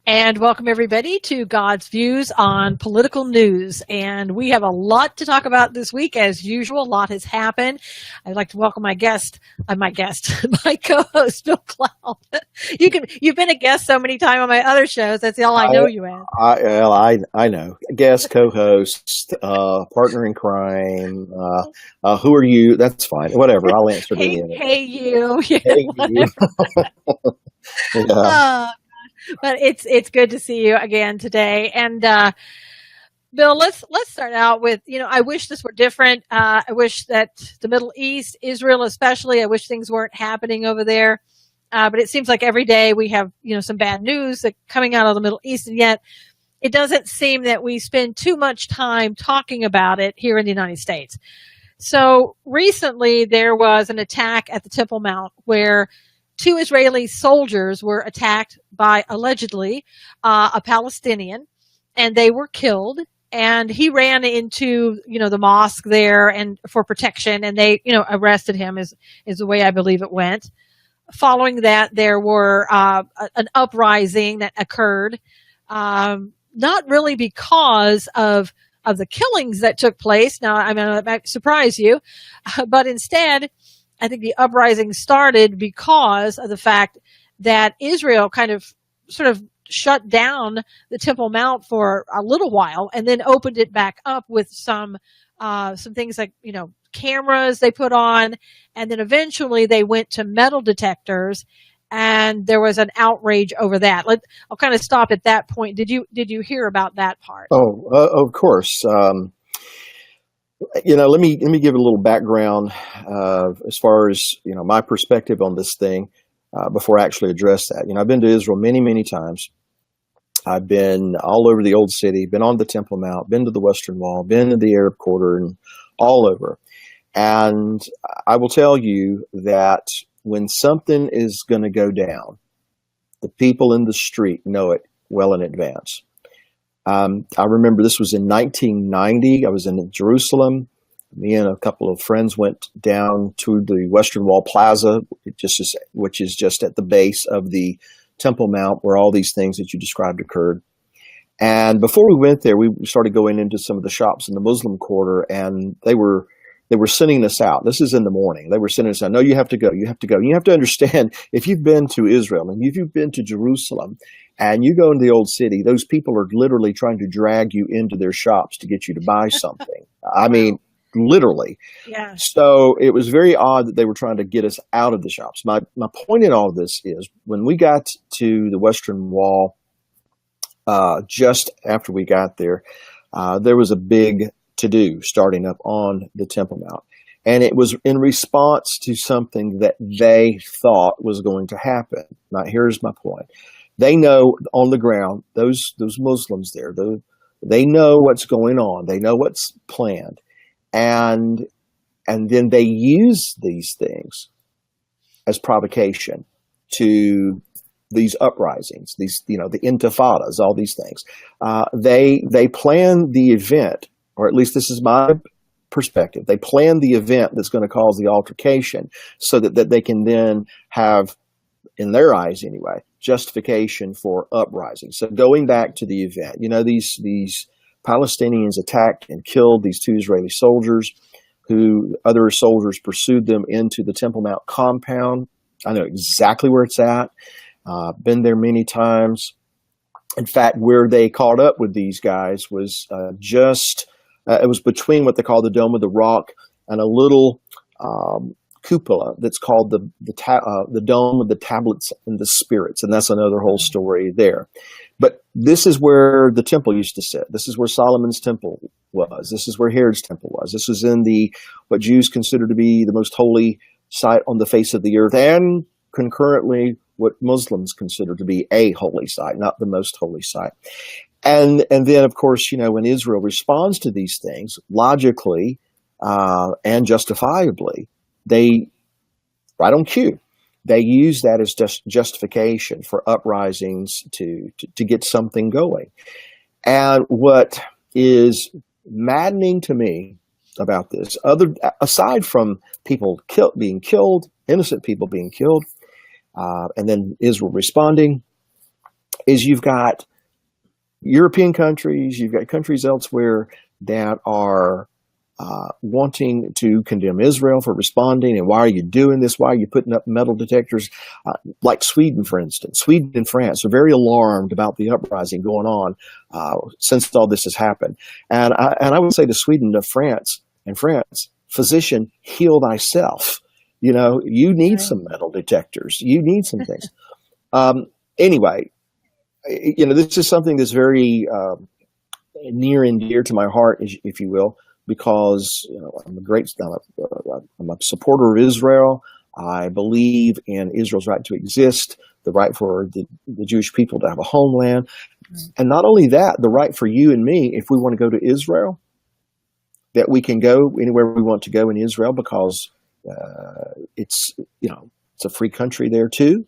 And welcome everybody to God's Views on Political News. And we have a lot to talk about this week. As usual, a lot has happened. I'd like to welcome my co-host, Bill Cloud. You've been a guest so many times on my other shows. That's all I know you as. I know. Guest, co-host, partner in crime. Who are you? That's fine. Whatever. I'll answer to the end. Hey, you. Hey, you. Yeah. But it's good to see you again today. And Bill, let's start out with, I wish this were different. I wish that the Middle East, Israel especially, I wish things weren't happening over there. But it seems like every day we have, some bad news that coming out of the Middle East, and yet it doesn't seem that we spend too much time talking about it here in the United States. So recently there was an attack at the Temple Mount where 2 Israeli soldiers were attacked by allegedly a Palestinian, and they were killed. And he ran into, the mosque there and for protection, and they, arrested him is the way I believe it went. Following that, there were an uprising that occurred, not really because of the killings that took place. Now, I mean, that might surprise you, but instead, I think the uprising started because of the fact that Israel sort of shut down the Temple Mount for a little while and then opened it back up with some things like, cameras they put on. And then eventually they went to metal detectors, and there was an outrage over that. I'll kind of stop at that point. Did you hear about that part? Oh, of course. Let me give a little background as far as my perspective on this thing before I actually address that. I've been to Israel many, many times. I've been all over the Old City, been on the Temple Mount, been to the Western Wall, been to the Arab Quarter, and all over. And I will tell you that when something is going to go down, the people in the street know it well in advance. I remember this was in 1990. I was in Jerusalem. Me and a couple of friends went down to the Western Wall Plaza, which is just at the base of the Temple Mount, where all these things that you described occurred. And before we went there, we started going into some of the shops in the Muslim quarter, and they were sending us out. This is in the morning. They were sending us out. No, you have to go. You have to go. You have to understand, if you've been to Israel and if you've been to Jerusalem and you go into the Old City, those people are literally trying to drag you into their shops to get you to buy something. I mean, literally. Yeah. So it was very odd that they were trying to get us out of the shops. My point in all of this is, when we got to the Western Wall, just after we got there, there was a big to-do starting up on the Temple Mount. And it was in response to something that they thought was going to happen. Now, here's my point. They know on the ground, those Muslims there, they know what's going on. They know what's planned. And then they use these things as provocation to these uprisings, the intifadas, all these things. They plan the event, or at least this is my perspective. They plan the event that's going to cause the altercation so that they can then have, in their eyes anyway, justification for uprising. So going back to the event, these Palestinians attacked and killed these 2 Israeli soldiers, who other soldiers pursued them into the Temple Mount compound. I know exactly where it's at. Been there many times. In fact, where they caught up with these guys was it was between what they call the Dome of the Rock and a little cupola that's called the Dome of the Tablets and the Spirits, and that's another whole story there. But this is where the temple used to sit. This is where Solomon's temple was. This is where Herod's temple was. This was in what Jews consider to be the most holy site on the face of the earth, and concurrently what Muslims consider to be a holy site, not the most holy site. And then, of course, when Israel responds to these things, logically and justifiably, they, right on cue, they use that as justification for uprisings to get something going. And what is maddening to me about this, aside from people being killed, innocent people being killed, and then Israel responding, is you've got European countries, you've got countries elsewhere that are wanting to condemn Israel for responding. And why are you doing this? Why are you putting up metal detectors? Like Sweden, for instance. Sweden and France are very alarmed about the uprising going on since all this has happened. And I would say to Sweden, to France, physician, heal thyself. You need some metal detectors. You need some things. Anyway, this is something that's very near and dear to my heart, if you will, because I'm a supporter of Israel. I believe in Israel's right to exist, the right for the Jewish people to have a homeland, and not only that, the right for you and me, if we want to go to Israel, that we can go anywhere we want to go in Israel, because it's a free country there too.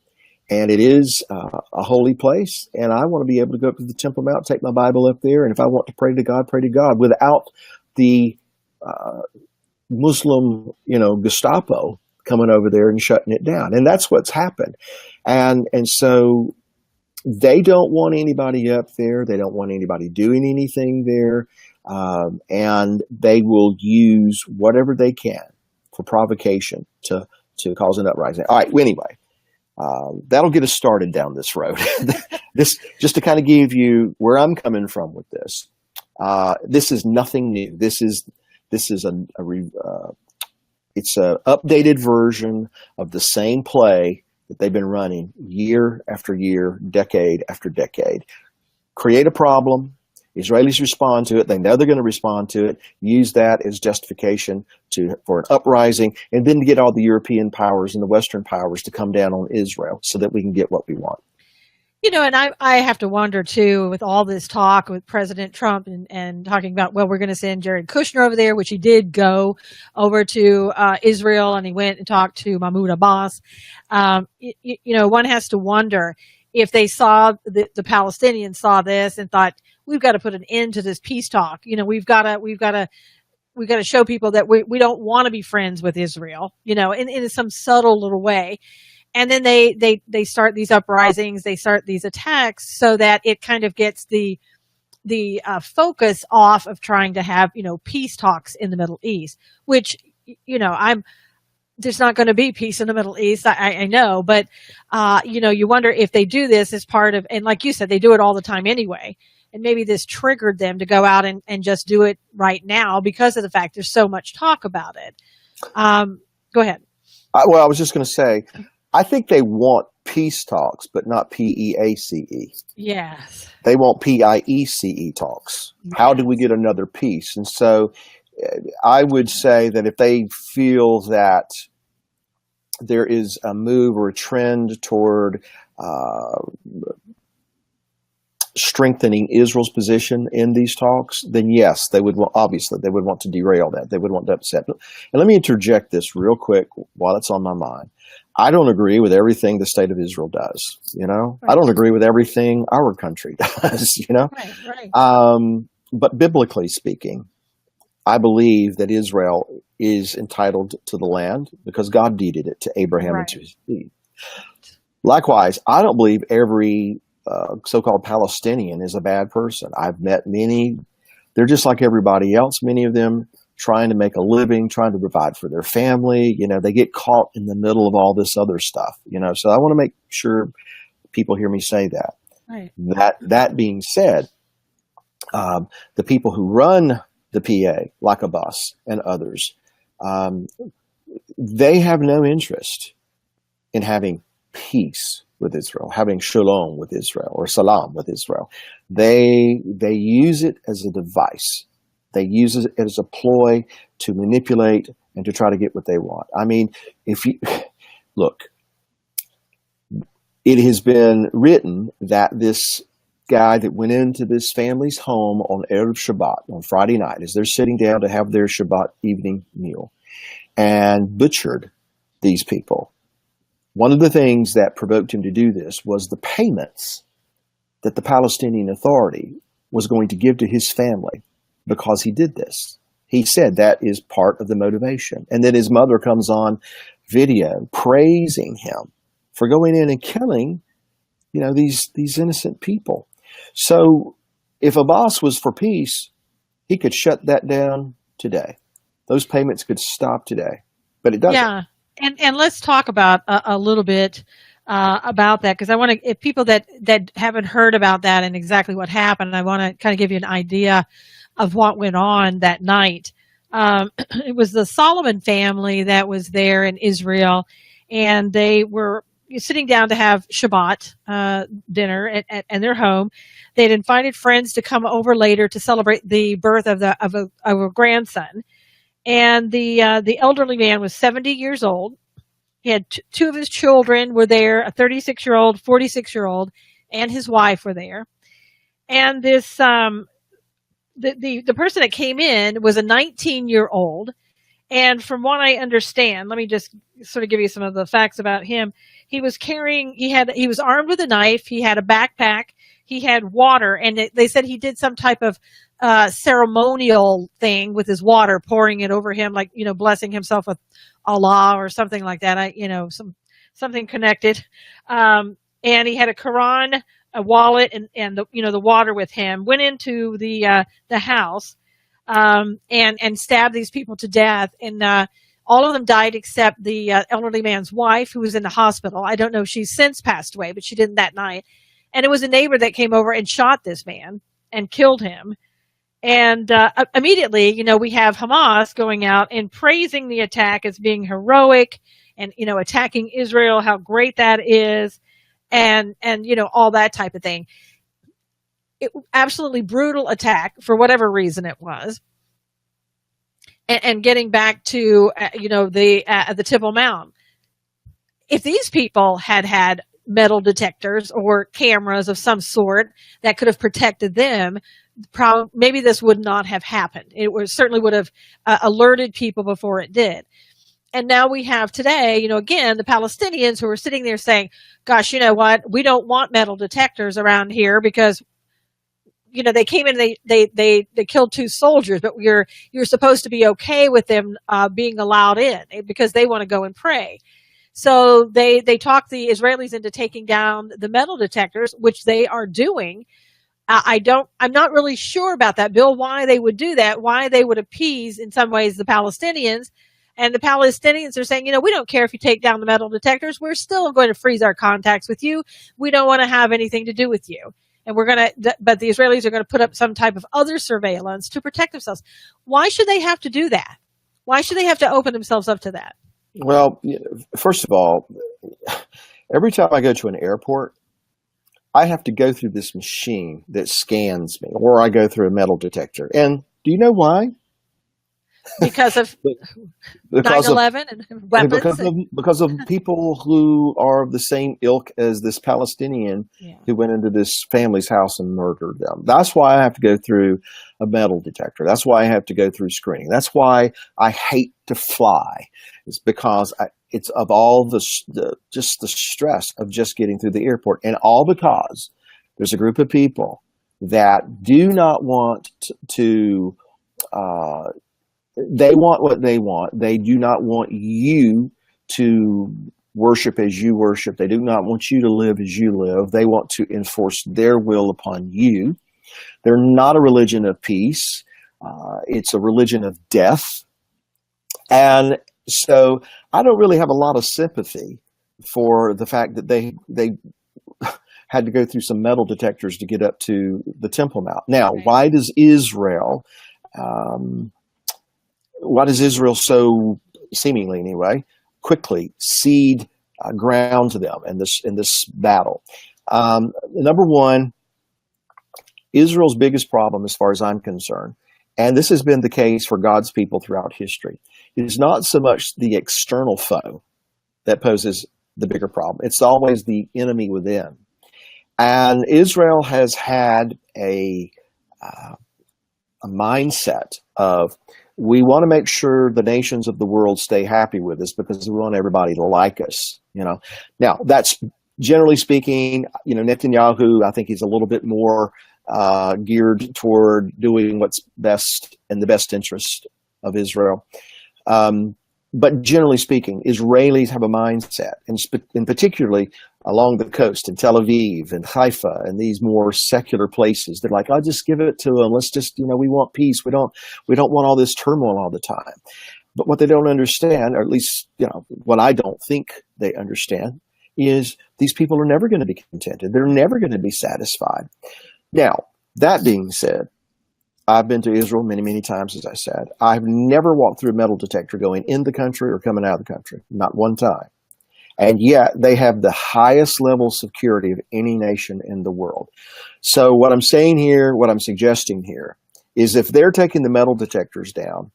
And it is a holy place, and I want to be able to go up to the Temple Mount, take my Bible up there, and if I want to pray to God, without the Muslim, Gestapo coming over there and shutting it down. And that's what's happened. And so they don't want anybody up there. They don't want anybody doing anything there. And they will use whatever they can for provocation to cause an uprising. All right. Well, anyway. That'll get us started down this road. This, just to kind of give you where I'm coming from with this. This is nothing new. This is it's an updated version of the same play that they've been running year after year, decade after decade. Create a problem. Israelis respond to it. They know they're going to respond to it. Use that as justification for an uprising, and then to get all the European powers and the Western powers to come down on Israel so that we can get what we want. And I have to wonder too, with all this talk with President Trump and talking about, well, we're going to send Jared Kushner over there, which he did go over to Israel, and he went and talked to Mahmoud Abbas. One has to wonder if they saw the Palestinians saw this and thought, we've got to put an end to this peace talk. We've got to show people that we don't want to be friends with Israel, in some subtle little way. And then they start these uprisings, they start these attacks, so that it kind of gets the focus off of trying to have, peace talks in the Middle East, which, there's not going to be peace in the Middle East. I know, but, you wonder if they do this as part of, and like you said, they do it all the time anyway. And maybe this triggered them to go out and just do it right now because of the fact there's so much talk about it. Go ahead. I was just going to say, I think they want peace talks, but not PEACE. Yes. They want PIECE talks. Yes. How do we get another peace? And so I would say that if they feel that there is a move or a trend toward strengthening Israel's position in these talks, then yes, they would want to derail that. They would want to upset. And let me interject this real quick while it's on my mind. I don't agree with everything the state of Israel does. Right. I don't agree with everything our country does. Right. But biblically speaking, I believe that Israel is entitled to the land because God deeded it to Abraham and to his seed. Likewise, I don't believe every so-called Palestinian is a bad person. I've met many. They're just like everybody else. Many of them trying to make a living, trying to provide for their family. They get caught in the middle of all this other stuff. So I want to make sure people hear me say that. Right. That being said, the people who run the PA, like Abbas and others, they have no interest in having peace with Israel, having shalom with Israel or salam with Israel. They use it as a device. They use it as a ploy to manipulate and to try to get what they want. I mean, if you look, it has been written that this guy that went into this family's home on Erev Shabbat, on Friday night, as they're sitting down to have their Shabbat evening meal, and butchered these people. One of the things that provoked him to do this was the payments that the Palestinian Authority was going to give to his family because he did this. He said that is part of the motivation. And then his mother comes on video praising him for going in and killing, these innocent people. So if Abbas was for peace, he could shut that down today. Those payments could stop today, but it doesn't. Yeah. And let's talk about a little bit about that, because I want to, if people that haven't heard about that and exactly what happened, I want to kind of give you an idea of what went on that night. It was the Solomon family that was there in Israel, and they were sitting down to have Shabbat dinner at their home. They'd invited friends to come over later to celebrate the birth of a grandson. And the elderly man was 70 years old. He had two of his children were there, a 36-year-old, 46-year-old, and his wife were there. And this the person that came in was a 19-year-old. And from what I understand, let me just sort of give you some of the facts about him. He was armed with a knife. He had a backpack. He had water, and they said he did some type of ceremonial thing with his water, pouring it over him, like, blessing himself with Allah or something like that. Something connected. And he had a Quran, a wallet, and the water with him. Went into the house, and stabbed these people to death. And all of them died except the elderly man's wife, who was in the hospital. I don't know if she's since passed away, but she didn't that night. And it was a neighbor that came over and shot this man and killed him. And immediately, we have Hamas going out and praising the attack as being heroic, and attacking Israel, how great that is, and all that type of thing. It absolutely brutal attack for whatever reason it was. And getting back to the Temple Mount, if these people had metal detectors or cameras of some sort that could have protected them, maybe this would not have happened. It certainly would have alerted people before it did. And now we have today, again, the Palestinians who are sitting there saying, gosh, you know what? We don't want metal detectors around here because, they came in, they killed two soldiers, but you're supposed to be okay with them being allowed in because they want to go and pray. So they talked the Israelis into taking down the metal detectors, which they are doing. I'm not really sure about that, Bill, why they would do that, why they would appease in some ways the Palestinians. And the Palestinians are saying, we don't care if you take down the metal detectors. We're still going to freeze our contacts with you. We don't want to have anything to do with you. And but the Israelis are going to put up some type of other surveillance to protect themselves. Why should they have to do that? Why should they have to open themselves up to that? Well, first of all, every time I go to an airport, I have to go through this machine that scans me, or I go through a metal detector. And do you know why? Because of 9/11 and weapons? Because of people who are of the same ilk as this Palestinian who went into this family's house and murdered them. That's why I have to go through a metal detector. That's why I have to go through screening. That's why I hate to fly. It's because it's of all the stress of just getting through the airport, and all because there's a group of people that do not want to they want what they want. They do not want you to worship as you worship. They do not want you to live as you live. They want to enforce their will upon you. They're not a religion of peace. It's a religion of death. And so I don't really have a lot of sympathy for the fact that they had to go through some metal detectors to get up to the Temple Mount. Now, why does Israel so seemingly anyway quickly cede ground to them in this battle? Number one, Israel's biggest problem, as far as I'm concerned, and this has been the case for God's people throughout history, is not so much the external foe that poses the bigger problem. It's always the enemy within. And Israel has had a mindset of, we want to make sure the nations of the world stay happy with us because we want everybody to like us. Now that's generally speaking. Netanyahu, I think he's a little bit more geared toward doing what's best in the best interest of Israel. But generally speaking, Israelis have a mindset, and particularly along the coast in Tel Aviv and Haifa and these more secular places. They're like, I'll just give it to them. Let's just, we want peace. We don't want all this turmoil all the time. But what they don't understand, or at least, what I don't think they understand, is these people are never going to be contented. They're never going to be satisfied. Now, that being said, I've been to Israel many, many times, as I said. I've never walked through a metal detector going in the country or coming out of the country, not one time. And yet they have the highest level of security of any nation in the world. So what I'm saying here, what I'm suggesting here, is if they're taking the metal detectors down,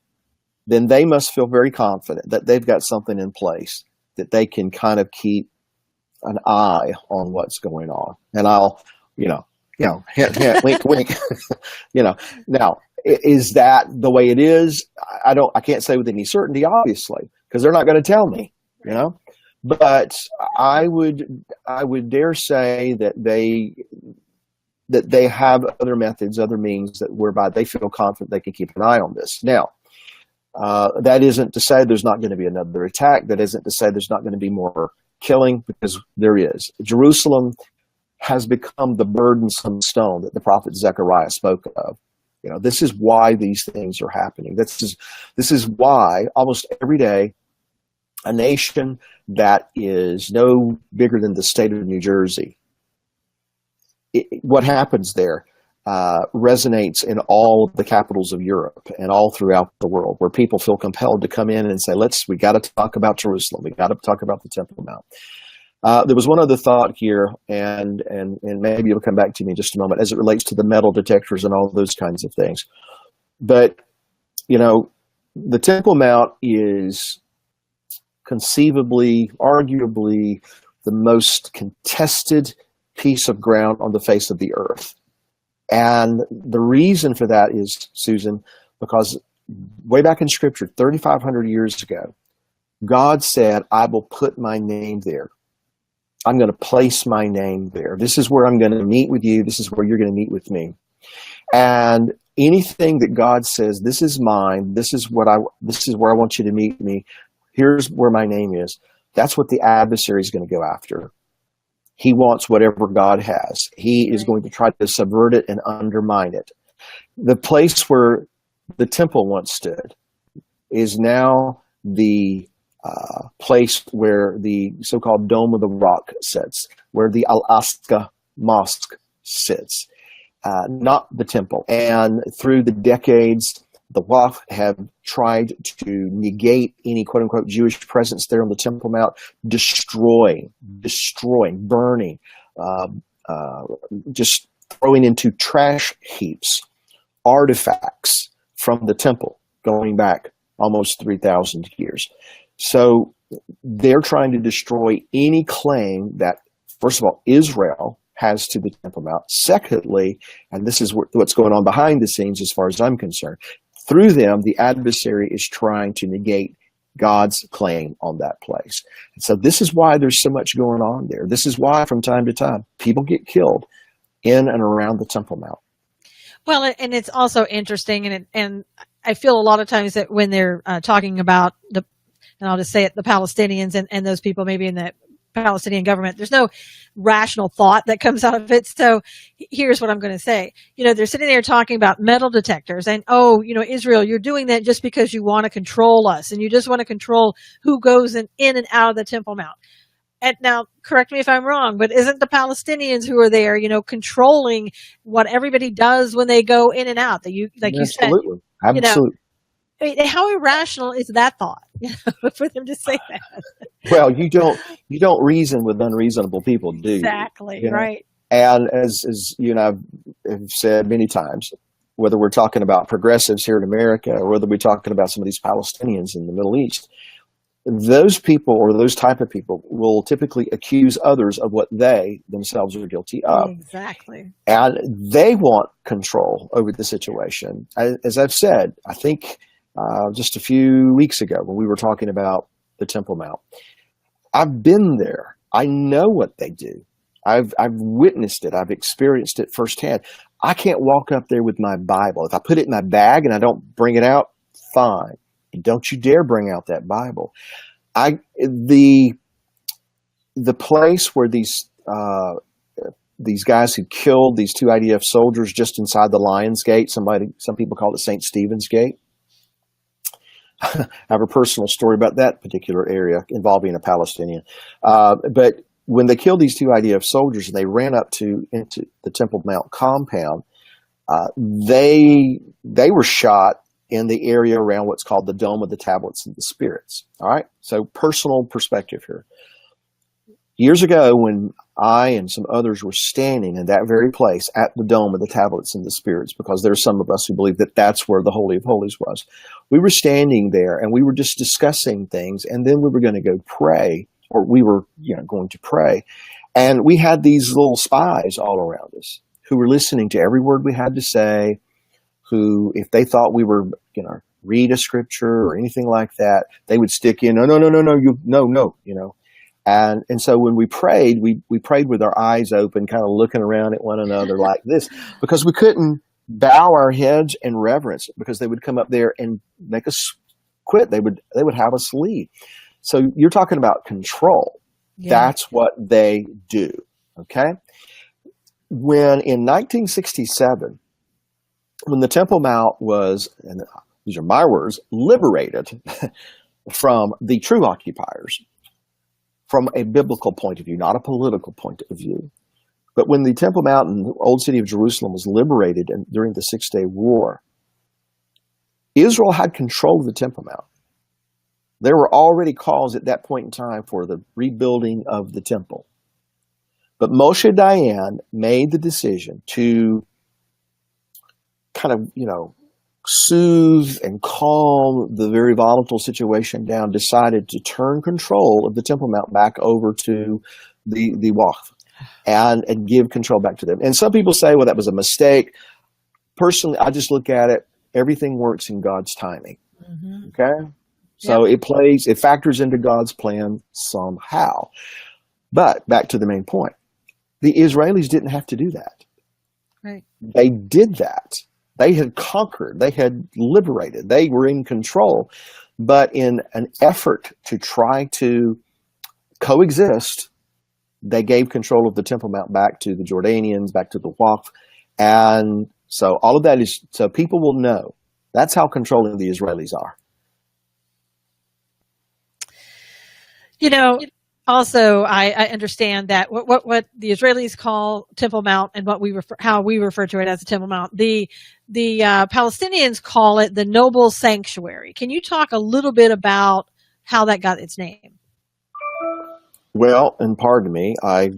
then they must feel very confident that they've got something in place that they can kind of keep an eye on what's going on. And I'll, hint, hint, wink, wink. Now, is that the way it is? I can't say with any certainty, obviously, because they're not going to tell me, But I would dare say that they have other methods, other means whereby they feel confident they can keep an eye on this. Now, that isn't to say there's not going to be another attack. That isn't to say there's not going to be more killing, because there is. Jerusalem has become the burdensome stone that the prophet Zechariah spoke of. This is why these things are happening. This is why almost every day a nation that is no bigger than the state of New Jersey, what happens there resonates in all of the capitals of Europe and all throughout the world, where people feel compelled to come in and say, we got to talk about Jerusalem. We got to talk about the Temple Mount. There was one other thought here, and maybe it'll come back to me in just a moment, as it relates to the metal detectors and all those kinds of things. But, the Temple Mount is conceivably, arguably, the most contested piece of ground on the face of the earth. And the reason for that is, Susan, because way back in Scripture, 3,500 years ago, God said, I will put my name there. I'm going to place my name there. This is where I'm going to meet with you. This is where you're going to meet with me. And anything that God says, this is mine, this is where I want you to meet me, here's where my name is, that's what the adversary is going to go after. He wants whatever God has. He is going to try to subvert it and undermine it. The place where the temple once stood is now the place where the so-called Dome of the Rock sits, where the Al-Aqsa Mosque sits, not the temple. And through the decades, the Waqf have tried to negate any quote-unquote Jewish presence there on the Temple Mount, destroying, burning, just throwing into trash heaps artifacts from the temple going back almost 3,000 years. So they're trying to destroy any claim that, first of all, Israel has to the Temple Mount. Secondly, and this is what's going on behind the scenes as far as I'm concerned, through them, the adversary is trying to negate God's claim on that place. And so this is why there's so much going on there. This is why from time to time people get killed in and around the Temple Mount. Well, and it's also interesting, and I feel a lot of times that when they're talking about and I'll just say it, the Palestinians and those people maybe in the Palestinian government, there's no rational thought that comes out of it. So here's what I'm going to say. They're sitting there talking about metal detectors and, Israel, you're doing that just because you want to control us and you just want to control who goes in and out of the Temple Mount. And now, correct me if I'm wrong, but isn't the Palestinians who are there, controlling what everybody does when they go in and out? That you said, absolutely. I mean, how irrational is that thought for them to say that? Well, you don't reason with unreasonable people, do you? Exactly, right. And as you and I have said many times, whether we're talking about progressives here in America or whether we're talking about some of these Palestinians in the Middle East, those people or those type of people will typically accuse others of what they themselves are guilty of. Exactly. And they want control over the situation. As I've said, I think just a few weeks ago when we were talking about the Temple Mount, I've been there. I know what they do. I've witnessed it. I've experienced it firsthand. I can't walk up there with my Bible. If I put it in my bag and I don't bring it out, fine. Don't you dare bring out that Bible. The the place where these guys who killed these two IDF soldiers just inside the Lion's Gate, some people call it St. Stephen's Gate. I have a personal story about that particular area involving a Palestinian. But when they killed these two IDF soldiers and they ran up into the Temple Mount compound, they were shot in the area around what's called the Dome of the Tablets of the Spirits. All right, so personal perspective here. Years ago, when I and some others were standing in that very place at the Dome of the Tablets and the Spirits, because there's some of us who believe that that's where the Holy of Holies was. We were standing there and we were just discussing things, and then we were going to go pray, or we were going to pray. And we had these little spies all around us who were listening to every word we had to say, who, if they thought we were read a scripture or anything like that, they would stick in, no. And so when we prayed, we prayed with our eyes open, kind of looking around at one another like this, because we couldn't bow our heads in reverence, because they would come up there and make us quit. They would have us leave. So you're talking about control. Yeah. That's what they do. Okay. When in 1967, when the Temple Mount was, and these are my words, liberated from the true occupiers, from a biblical point of view, not a political point of view. But when the Temple Mount and the old city of Jerusalem was liberated during the 6-Day War, Israel had control of the Temple Mount. There were already calls at that point in time for the rebuilding of the temple. But Moshe Dayan made the decision to kind of, soothe and calm the very volatile situation down, decided to turn control of the Temple Mount back over to the Waqf and give control back to them. And some people say, well, that was a mistake. Personally, I just look at it, everything works in God's timing. Mm-hmm. Okay? So it factors into God's plan somehow. But back to the main point, the Israelis didn't have to do that. Right. They did that. They had conquered, they had liberated, they were in control. But in an effort to try to coexist, they gave control of the Temple Mount back to the Jordanians, back to the Waqf. And so all of that is, so people will know. That's how controlling the Israelis are. Also, I understand that what the Israelis call Temple Mount and how we refer to it as the Temple Mount, the Palestinians call it the Noble Sanctuary. Can you talk a little bit about how that got its name? Well, and pardon me, I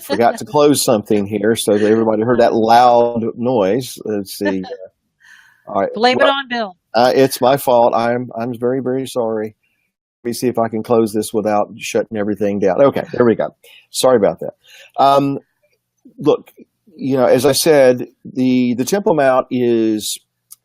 forgot to close something here, so that everybody heard that loud noise. Let's see. All right. Blame it on Bill. It's my fault. I'm very, very sorry. Let me see if I can close this without shutting everything down. Okay, there we go. Sorry about that. Look, as I said, the Temple Mount is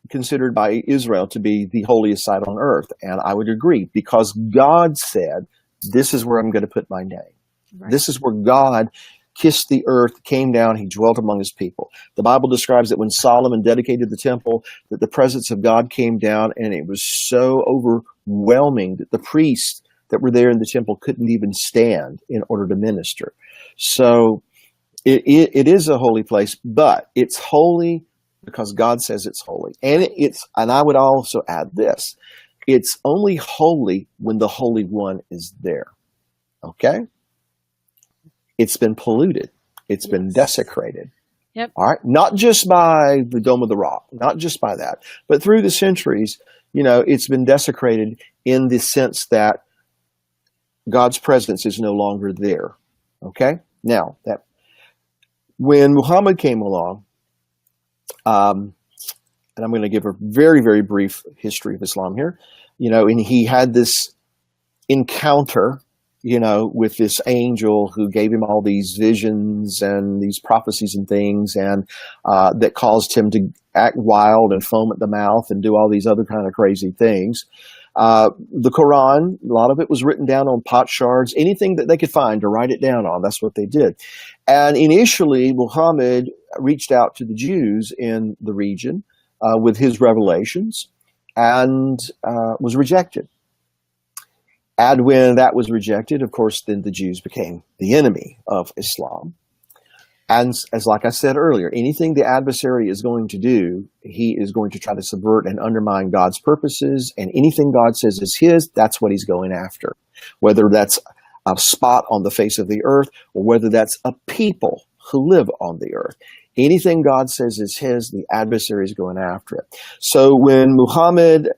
considered by Israel to be the holiest site on earth. And I would agree, because God said, this is where I'm going to put my name. Right. This is where God kissed the earth, came down, he dwelt among his people. The Bible describes that when Solomon dedicated the temple, that the presence of God came down, and it was so overwhelming that the priests that were there in the temple couldn't even stand in order to minister. So it is a holy place, but it's holy because God says it's holy. And I would also add this, it's only holy when the Holy One is there. Okay? It's been polluted. It's been desecrated. Yep. All right. Not just by the Dome of the Rock, not just by that, but through the centuries, it's been desecrated in the sense that God's presence is no longer there. Okay. Now that when Muhammad came along, and I'm going to give a very, very brief history of Islam here, and he had this encounter with this angel who gave him all these visions and these prophecies and things, and that caused him to act wild and foam at the mouth and do all these other kind of crazy things. The Quran, a lot of it was written down on potsherds, anything that they could find to write it down on. That's what they did. And initially, Muhammad reached out to the Jews in the region with his revelations and was rejected. And when that was rejected, of course, then the Jews became the enemy of Islam. And as like I said earlier, anything the adversary is going to do, he is going to try to subvert and undermine God's purposes. And anything God says is his, that's what he's going after. Whether that's a spot on the face of the earth or whether that's a people who live on the earth. Anything God says is his, the adversary is going after it. So when Muhammad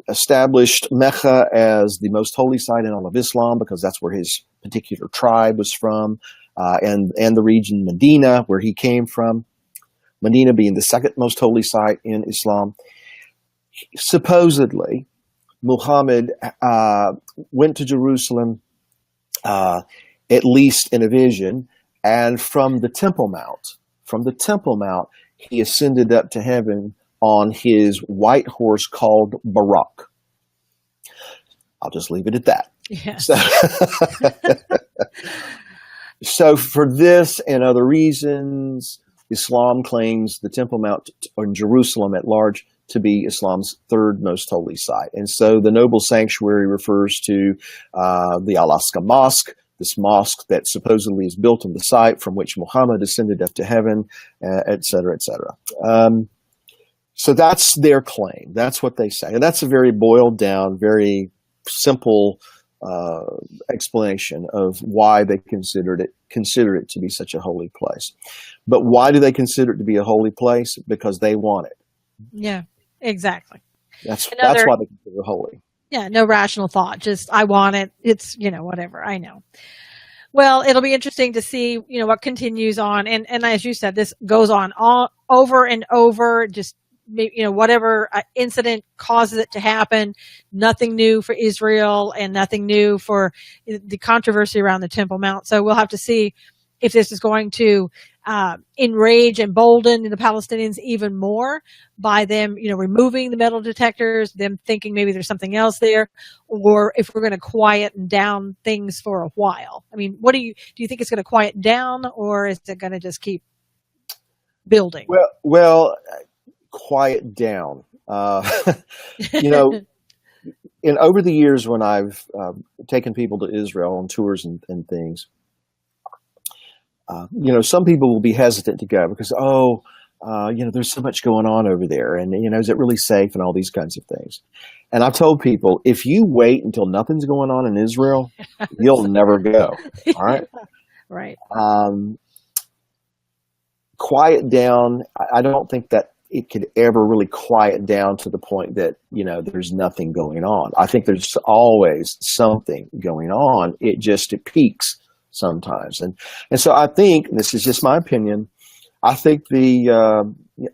established Mecca as the most holy site in all of Islam, because that's where his particular tribe was from, and the region Medina, where he came from, Medina being the second most holy site in Islam. Supposedly, Muhammad went to Jerusalem, at least in a vision, and from the Temple Mount, he ascended up to heaven on his white horse called Barak. I'll just leave it at that. Yes. So for this and other reasons, Islam claims the Temple Mount in Jerusalem at large to be Islam's third most holy site. And so the noble sanctuary refers to the Al-Aqsa Mosque, this mosque that supposedly is built on the site from which Muhammad ascended up to heaven, et cetera, et cetera. So that's their claim. That's what they say. And that's a very boiled down, very simple explanation of why they consider it to be such a holy place. But why do they consider it to be a holy place? Because they want it. Yeah, exactly. That's why they consider it holy. Yeah, no rational thought. Just, I want it. It's, whatever. I know. Well, it'll be interesting to see, what continues on. And as you said, this goes on all over and over, just, whatever incident causes it to happen. Nothing new for Israel and nothing new for the controversy around the Temple Mount. So we'll have to see if this is going to enrage and embolden the Palestinians even more by them, removing the metal detectors, them thinking maybe there's something else there, or if we're going to quieten down things for a while. I mean, do you think it's going to quiet down, or is it going to just keep building? Well, quiet down. And over the years when I've taken people to Israel on tours and things, some people will be hesitant to go because, there's so much going on over there. And, is it really safe and all these kinds of things? And I've told people, if you wait until nothing's going on in Israel, you'll never go. All right. Right. Quiet down. I don't think that it could ever really quiet down to the point that, there's nothing going on. I think there's always something going on. It peaks sometimes. And so I think, this is just my opinion, I think the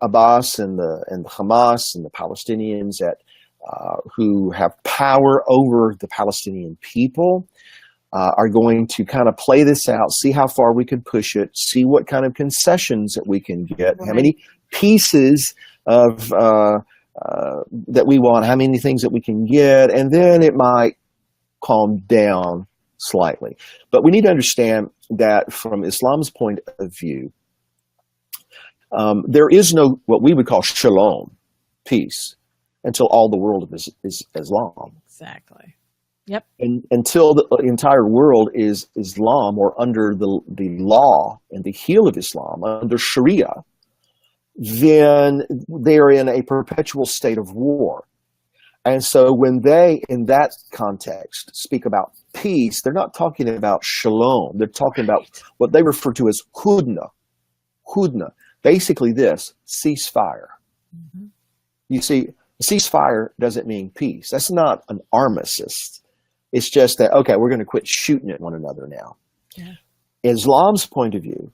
Abbas and the Hamas and the Palestinians who have power over the Palestinian people are going to kind of play this out, see how far we can push it, see what kind of concessions that we can get, how many pieces of that we want, how many things that we can get, and then it might calm down slightly. But we need to understand that from Islam's point of view, there is no what we would call shalom, peace, until all the world is Islam. Exactly. Yep. And until the entire world is Islam, or under the law and the heel of Islam, under Sharia, then they are in a perpetual state of war. And so when they, in that context, speak about peace, they're not talking about shalom. They're talking about what they refer to as hudna. Hudna. Basically this, ceasefire. Mm-hmm. You see, ceasefire doesn't mean peace. That's not an armistice. It's just that, okay, we're going to quit shooting at one another now. Yeah. Islam's point of view,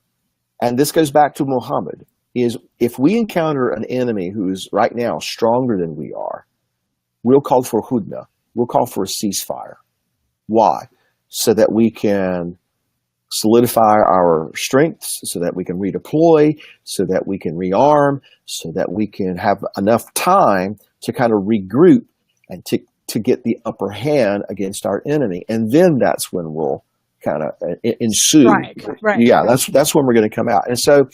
and this goes back to Muhammad, is if we encounter an enemy who is right now stronger than we are, we'll call for hudna. We'll call for a ceasefire. Why? So that we can solidify our strengths, so that we can redeploy, so that we can rearm, so that we can have enough time to kind of regroup and to get the upper hand against our enemy. And then that's when we'll kind of ensue. Right. Yeah, that's when we're going to come out. And so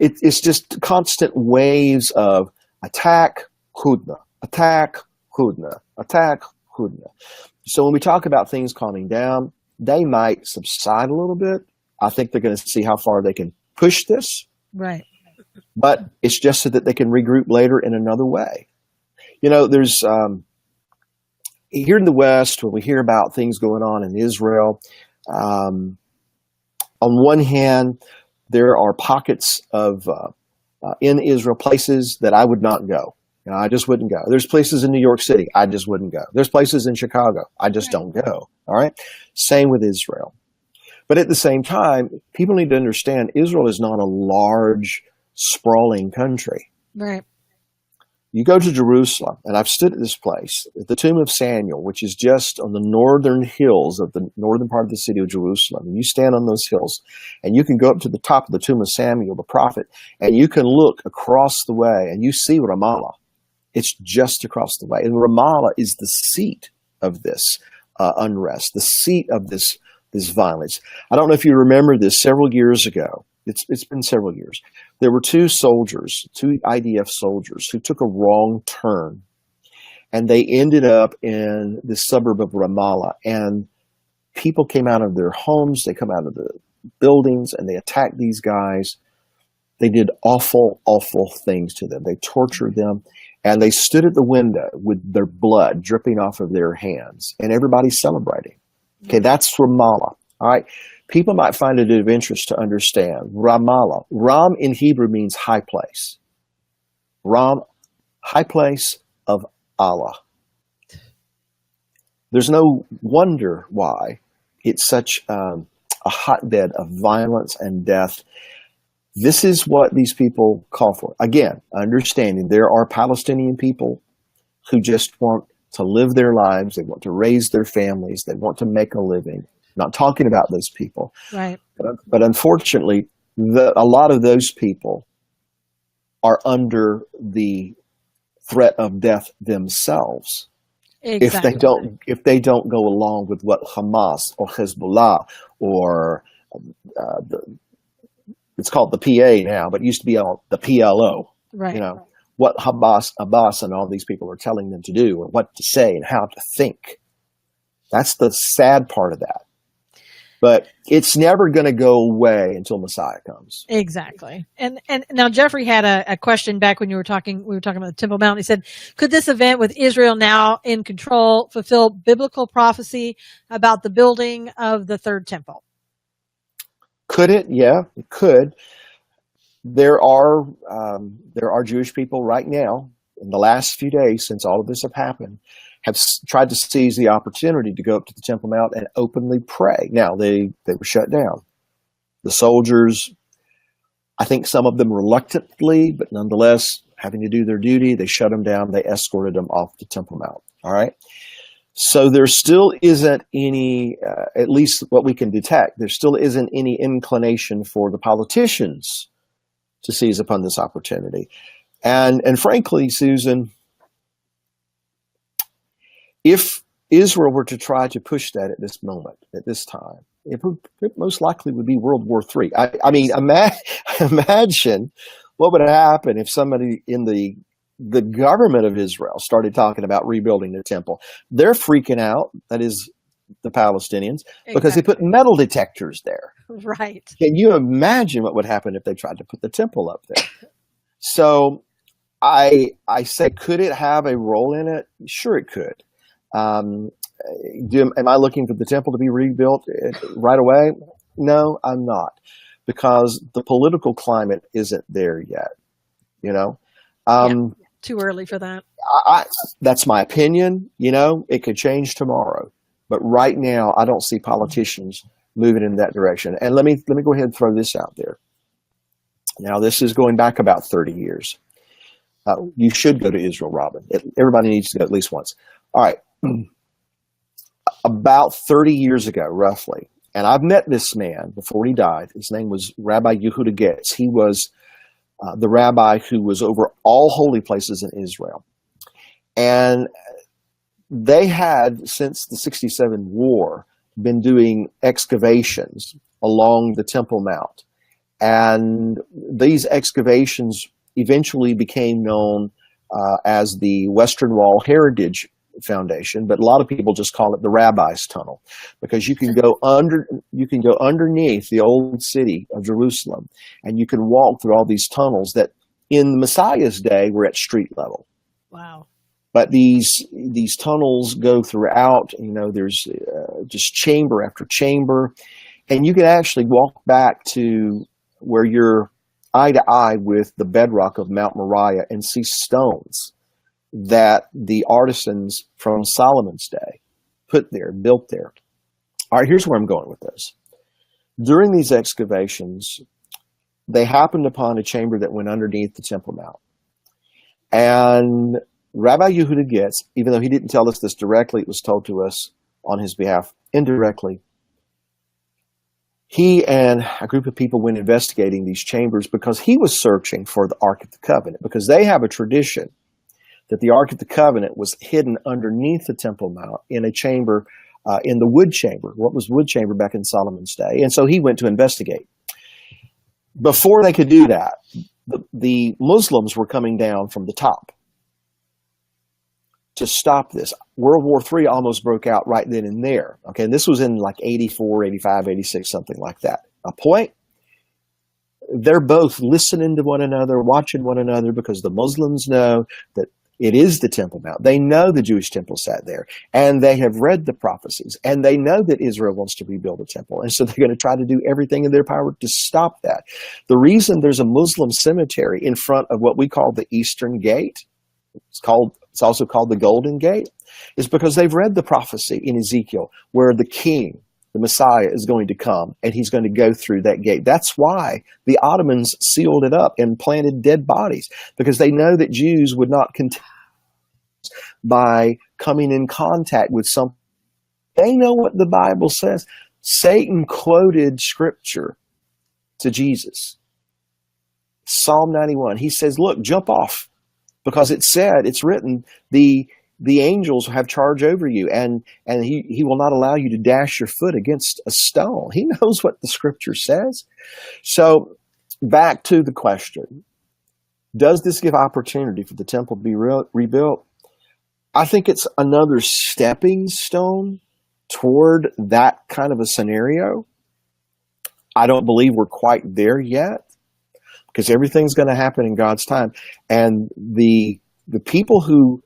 it's just constant waves of attack, hudna, attack, hudna, attack, hudna. So when we talk about things calming down, they might subside a little bit. I think they're going to see how far they can push this. Right. But it's just so that they can regroup later in another way. There's here in the West, when we hear about things going on in Israel, on one hand, there are pockets of in Israel, places that I would not go. I just wouldn't go. There's places in New York City, I just wouldn't go. There's places in Chicago, I just don't go. All right. Same with Israel. But at the same time, people need to understand Israel is not a large, sprawling country. Right. You go to Jerusalem, and I've stood at this place, at the tomb of Samuel, which is just on the northern hills of the northern part of the city of Jerusalem. And you stand on those hills, and you can go up to the top of the tomb of Samuel, the prophet, and you can look across the way, and you see Ramallah. It's just across the way. And Ramallah is the seat of this unrest, the seat of this violence. I don't know if you remember this several years ago. It's been several years. There were two IDF soldiers who took a wrong turn, and they ended up in the suburb of Ramallah. And people came out of their homes, they come out of the buildings, and they attacked these guys. They did awful, awful things to them. They tortured them, and they stood at the window with their blood dripping off of their hands, and everybody's celebrating. Okay, that's Ramallah. All right. People might find it of interest to understand Ramallah. Ram in Hebrew means high place. Ram, high place of Allah. There's no wonder why it's such a hotbed of violence and death. This is what these people call for. Again, understanding there are Palestinian people who just want to live their lives. They want to raise their families. They want to make a living. Not talking about those people. Right. But unfortunately, a lot of those people are under the threat of death themselves. Exactly. If they don't go along with what Hamas or Hezbollah or it's called the PA now, but it used to be the PLO. Right. What Abbas and all these people are telling them to do or what to say and how to think. That's the sad part of that. But it's never going to go away until Messiah comes. Exactly. And now Jeffrey had a question back when we were talking about the Temple Mount. He said, could this event with Israel now in control fulfill biblical prophecy about the building of the third temple? Could it? Yeah, it could. There are Jewish people right now, in the last few days since all of this have happened, have tried to seize the opportunity to go up to the Temple Mount and openly pray. Now, they were shut down. The soldiers, I think some of them reluctantly, but nonetheless, having to do their duty, they shut them down. They escorted them off the Temple Mount. All right? So there still isn't any, at least what we can detect, there still isn't any inclination for the politicians to seize upon this opportunity. And frankly, Susan, if Israel were to try to push that at this moment, at this time, it most likely would be World War III. I mean, imagine what would happen if somebody in the government of Israel started talking about rebuilding the temple. They're freaking out, that is the Palestinians, because they put metal detectors there. Right. Can you imagine what would happen if they tried to put the temple up there? So I say, could it have a role in it? Sure it could. Am I looking for the temple to be rebuilt right away? No, I'm not, because the political climate isn't there yet. Too early for that. That's my opinion. It could change tomorrow, but right now I don't see politicians moving in that direction. And let me go ahead and throw this out there. Now, this is going back about 30 years. You should go to Israel, Robin. Everybody needs to go at least once. All right. About 30 years ago, roughly, and I've met this man before he died. His name was Rabbi Yehuda Getz. He was the rabbi who was over all holy places in Israel. And they had, since the 67 war, been doing excavations along the Temple Mount. And these excavations eventually became known as the Western Wall Heritage foundation, but a lot of people just call it the Rabbi's Tunnel, because you can go underneath the old city of Jerusalem, and you can walk through all these tunnels that in the Messiah's day were at street level. Wow. But these tunnels go throughout, there's just chamber after chamber, and you can actually walk back to where you're eye to eye with the bedrock of Mount Moriah and see stones that the artisans from Solomon's day put there, built there. All right, here's where I'm going with this. During these excavations, they happened upon a chamber that went underneath the Temple Mount. And Rabbi Yehuda Getz, even though he didn't tell us this directly, it was told to us on his behalf indirectly. He and a group of people went investigating these chambers because he was searching for the Ark of the Covenant, because they have a tradition that the Ark of the Covenant was hidden underneath the Temple Mount in a chamber, in the wood chamber, what was wood chamber back in Solomon's day. And so he went to investigate. Before they could do that, the Muslims were coming down from the top to stop this. World War III almost broke out right then and there. Okay, and this was in like 84, 85, 86, something like that. A point, they're both listening to one another, watching one another, because the Muslims know that it is the Temple Mount. They know the Jewish temple sat there, and they have read the prophecies, and they know that Israel wants to rebuild a temple, and so they're going to try to do everything in their power to stop that. The reason there's a Muslim cemetery in front of what we call the Eastern Gate, it's also called the Golden Gate, is because they've read the prophecy in Ezekiel where the king, the Messiah, is going to come, and he's going to go through that gate. That's why the Ottomans sealed it up and planted dead bodies, because they know that Jews would not continue by coming in contact with something. They know what the Bible says. Satan quoted scripture to Jesus. Psalm 91. He says, look, jump off, because it said, it's written, the angels have charge over you, and he will not allow you to dash your foot against a stone. He knows what the scripture says. So back to the question, does this give opportunity for the temple to be rebuilt? I think it's another stepping stone toward that kind of a scenario. I don't believe we're quite there yet, because everything's going to happen in God's time. And the people who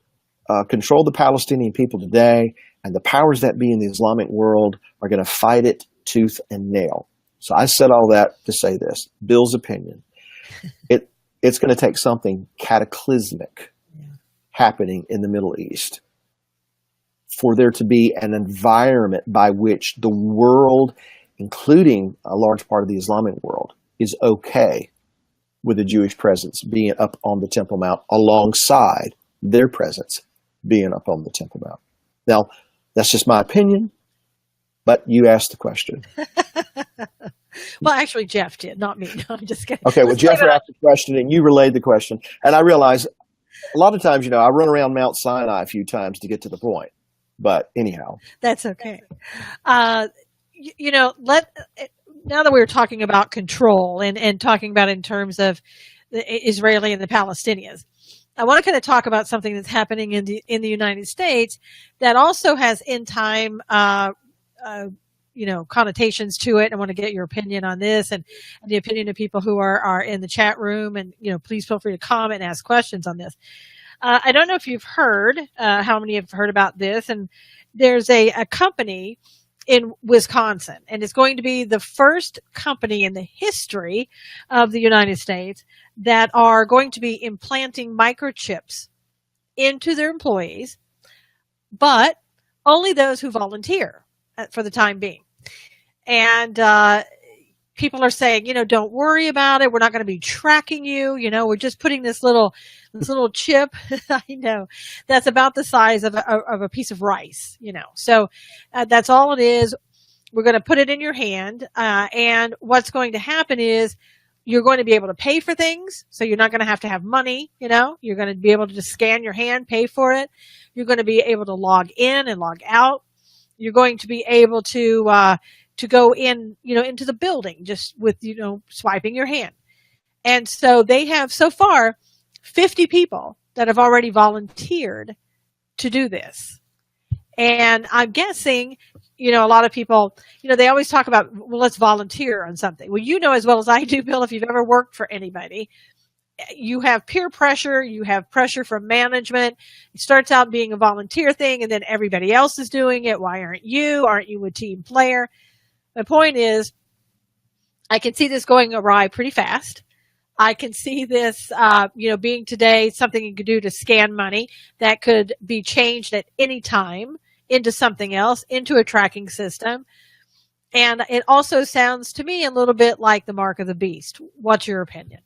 control the Palestinian people today and the powers that be in the Islamic world are going to fight it tooth and nail. So I said all that to say this. Bill's opinion. It's going to take something cataclysmic happening in the Middle East for there to be an environment by which the world, including a large part of the Islamic world, is okay with the Jewish presence being up on the Temple Mount alongside their presence being up on the Temple Mount. Now, that's just my opinion, but you asked the question. Well, actually, Jeff did, not me. No, I'm just kidding. Okay, well, Jeff asked the question, and you relayed the question. And I realize a lot of times, I run around Mount Sinai a few times to get to the point. But anyhow. That's okay. Now that we're talking about control and talking about in terms of the Israeli and the Palestinians, I want to kind of talk about something that's happening in the United States that also has in time, connotations to it. I want to get your opinion on this and the opinion of people who are in the chat room. And, please feel free to comment and ask questions on this. I don't know if you've heard, how many have heard about this. And there's a company in Wisconsin, and it's going to be the first company in the history of the United States that are going to be implanting microchips into their employees, but only those who volunteer for the time being. And people are saying, don't worry about it. We're not going to be tracking you. We're just putting this little chip, I know, that's about the size of a piece of rice, So that's all it is. We're going to put it in your hand. And what's going to happen is you're going to be able to pay for things. So you're not going to have money, You're going to be able to just scan your hand, pay for it. You're going to be able to log in and log out. You're going to be able to go in, into the building just with, swiping your hand. And so they have so far 50 people that have already volunteered to do this. And I'm guessing, a lot of people, they always talk about, well, let's volunteer on something. Well, as well as I do, Bill, if you've ever worked for anybody, you have peer pressure, you have pressure from management. It starts out being a volunteer thing, and then everybody else is doing it. Why aren't you? Aren't you a team player? My point is, I can see this going awry pretty fast. I can see this, being today something you could do to scan money that could be changed at any time into something else, into a tracking system. And it also sounds to me a little bit like the mark of the beast. What's your opinion?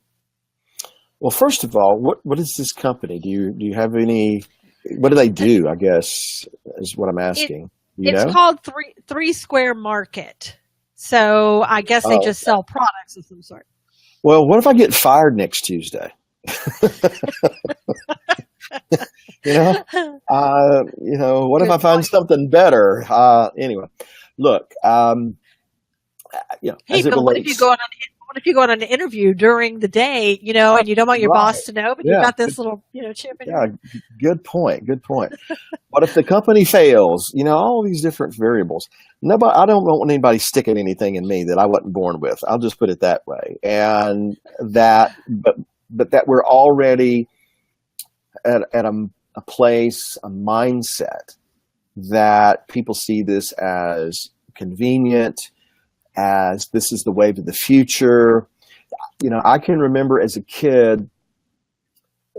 Well, first of all, what is this company? Do you have any? What do they do? I guess is what I'm asking. It's called Three Square Market. So I guess they just sell products of some sort. Well, what if I get fired next Tuesday? What if I find something better? Anyway, look, hey, as it Bill, relates. What if you go on an interview during the day, and you don't want your boss to know, but you've got this little, chip in your... Good point. What if the company fails? All these different variables. I don't want anybody sticking anything in me that I wasn't born with. I'll just put it that way. And that, but that we're already at a place, a mindset that people see this as convenient, as this is the wave of the future. I can remember as a kid,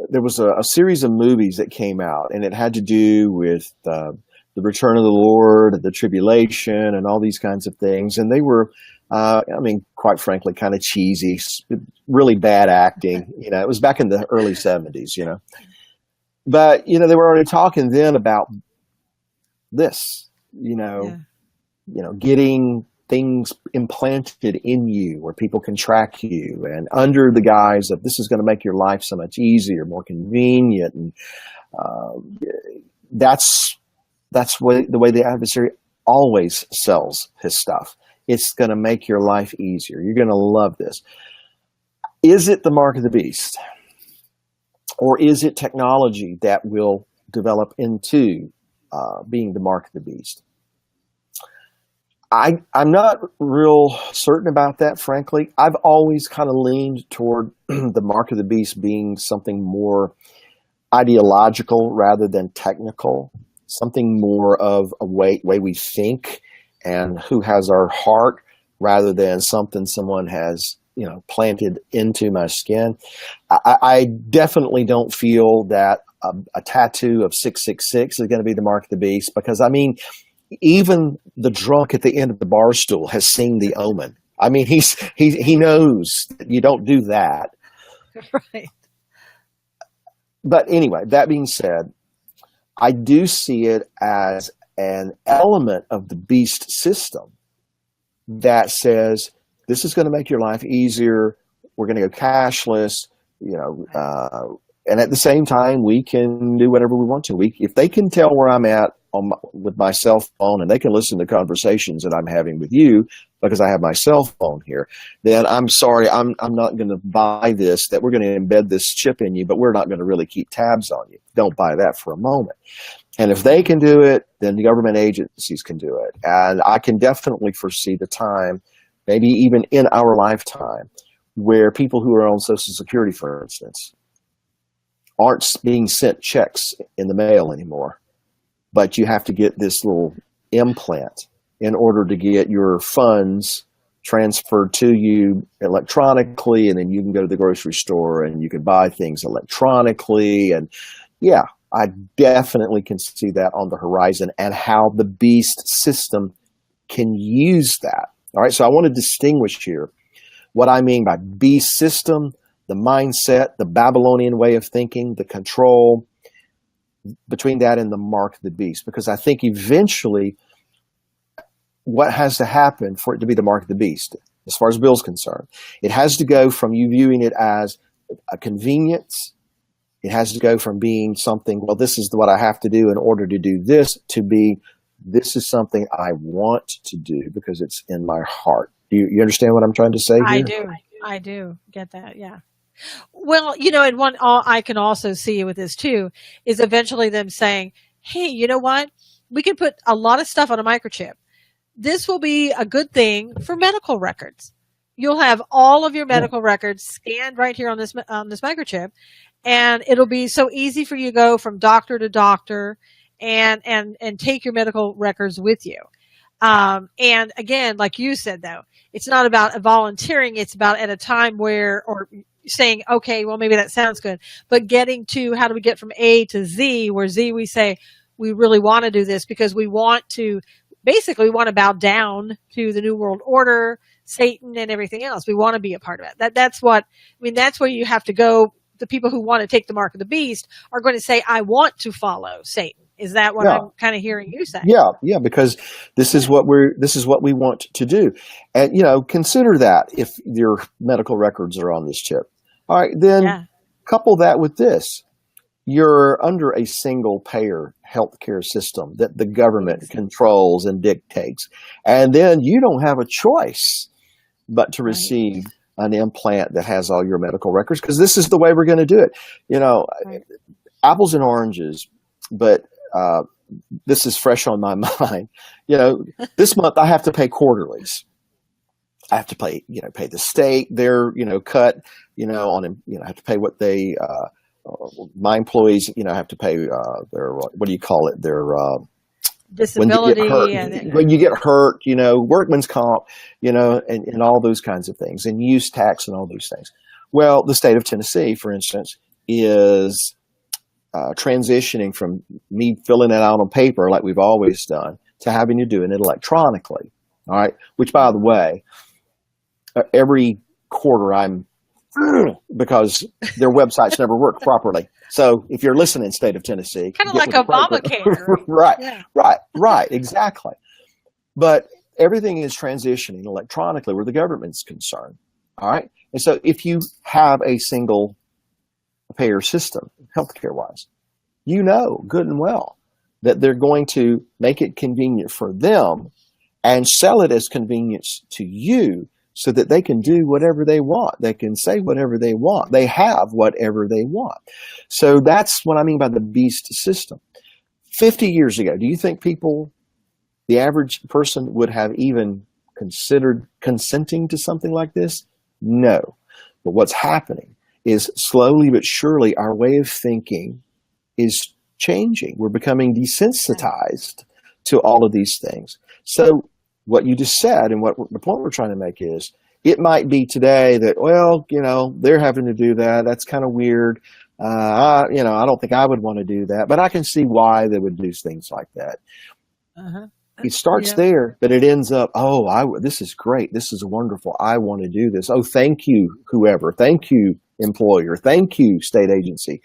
there was a series of movies that came out, and it had to do with the return of the Lord, the tribulation, and all these kinds of things. And they were, quite frankly, kind of cheesy, really bad acting. It was back in the early 70s, But, they were already talking then about this, getting things implanted in you where people can track you, and under the guise of this is going to make your life so much easier, more convenient. And that's the way the adversary always sells his stuff. It's going to make your life easier. You're going to love this. Is it the mark of the beast? Or is it technology that will develop into being the mark of the beast? I'm not real certain about that, frankly. I've always kind of leaned toward the mark of the beast being something more ideological rather than technical, something more of a way we think and who has our heart rather than something someone has planted into my skin. I definitely don't feel that a tattoo of 666 is going to be the mark of the beast, because even the drunk at the end of the bar stool has seen The Omen. He knows that you don't do that. Right. But anyway, that being said, I do see it as an element of the beast system that says, this is going to make your life easier. We're going to go cashless, and at the same time, we can do whatever we want to. If they can tell where I'm at with my cell phone, and they can listen to conversations that I'm having with you because I have my cell phone here, then I'm sorry, I'm not going to buy this, that we're going to embed this chip in you, but we're not going to really keep tabs on you. Don't buy that for a moment. And if they can do it, then the government agencies can do it. And I can definitely foresee the time, maybe even in our lifetime, where people who are on Social Security, for instance, aren't being sent checks in the mail anymore, but you have to get this little implant in order to get your funds transferred to you electronically, and then you can go to the grocery store and you can buy things electronically. And yeah, I definitely can see that on the horizon, and how the beast system can use that. All right, so I want to distinguish here what I mean by beast system, the mindset, the Babylonian way of thinking, the control, between that and the mark of the beast. Because I think eventually what has to happen for it to be the mark of the beast, as far as Bill's concerned, it has to go from you viewing it as a convenience. It has to go from being something, well, this is what I have to do in order to do this, to be, this is something I want to do because it's in my heart. Do you understand what I'm trying to say here? I do get that. Yeah. Well, and one I can also see with this too is eventually them saying, hey, you know what? We can put a lot of stuff on a microchip. This will be a good thing for medical records. You'll have all of your Yeah. medical records scanned right here on this microchip, and it'll be so easy for you to go from doctor to doctor and take your medical records with you. And again, like you said, though, it's not about volunteering. It's about at a time where, or saying, okay, well, maybe that sounds good, but getting to how do we get from A to Z, where Z, we say, we really want to do this because we want to, basically, we want to bow down to the New World Order, Satan, and everything else. We want to be a part of it. That's where you have to go. The people who want to take the mark of the beast are going to say, I want to follow Satan. Is that what I'm kind of hearing you say? Yeah, because this is what we want to do. And consider that if your medical records are on this chip. All right, then couple that with this. You're under a single payer healthcare system that the government controls and dictates. And then you don't have a choice but to receive an implant that has all your medical records, because this is the way we're going to do it. Apples and oranges, but this is fresh on my mind. This month I have to pay quarterlies. I have to pay the state their, cut, I have to pay what they, my employees, have to pay their, what do you call it? Their disability. When you get hurt, workman's comp, and all those kinds of things, and use tax and all those things. Well, the state of Tennessee, for instance, is transitioning from me filling it out on paper like we've always done to having to do it electronically. All right. Which, by the way, every quarter because their websites never work properly. So if you're listening, state of Tennessee, kind of like Obamacare. Right. Exactly. But everything is transitioning electronically where the government's concerned. All right. And so if you have a single payer system, healthcare wise, good and well that they're going to make it convenient for them and sell it as convenience to you so that they can do whatever they want. They can say whatever they want. They have whatever they want. So that's what I mean by the beast system. 50 years ago, do you think the average person would have even considered consenting to something like this? No. But what's happening is slowly but surely our way of thinking is changing. We're becoming desensitized to all of these things. So what you just said and what the point we're trying to make is, it might be today that, well, they're having to do that. That's kind of weird. I don't think I would want to do that, but I can see why they would do things like that. It starts there, but it ends up, this is great. This is wonderful. I want to do this. Oh, thank you, whoever. Thank you, employer. Thank you, state agency.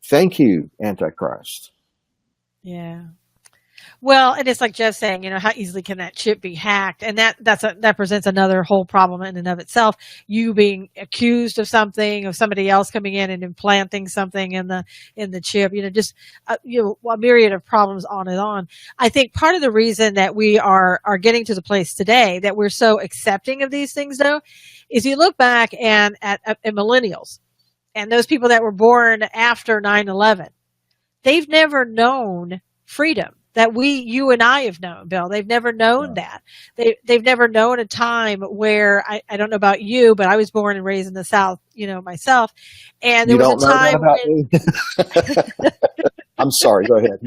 Thank you, Antichrist. Yeah. Well, and it's like Jeff saying, how easily can that chip be hacked? And that presents another whole problem in and of itself. You being accused of something, of somebody else coming in and implanting something in the chip, a myriad of problems on and on. I think part of the reason that we are getting to the place today that we're so accepting of these things, though, is you look back at millennials and those people that were born after 9/11, they've never known freedom that you and I have known, Bill. They've never known that. They've never known a time where, I don't know about you, but I was born and raised in the South, myself. And there was a time when I'm sorry. Go ahead.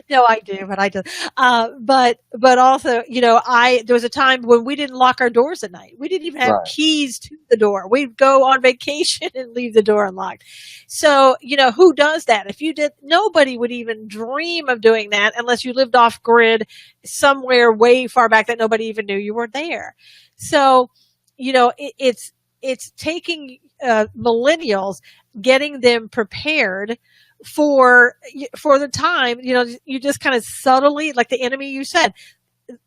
No, I do, but I do. But also, there was a time when we didn't lock our doors at night. We didn't even have keys to the door. We'd go on vacation and leave the door unlocked. So, who does that? If you did, nobody would even dream of doing that unless you lived off grid somewhere way far back that nobody even knew you were there. So, it's taking millennials, getting them prepared for the time, you just kind of subtly, like the enemy, you said,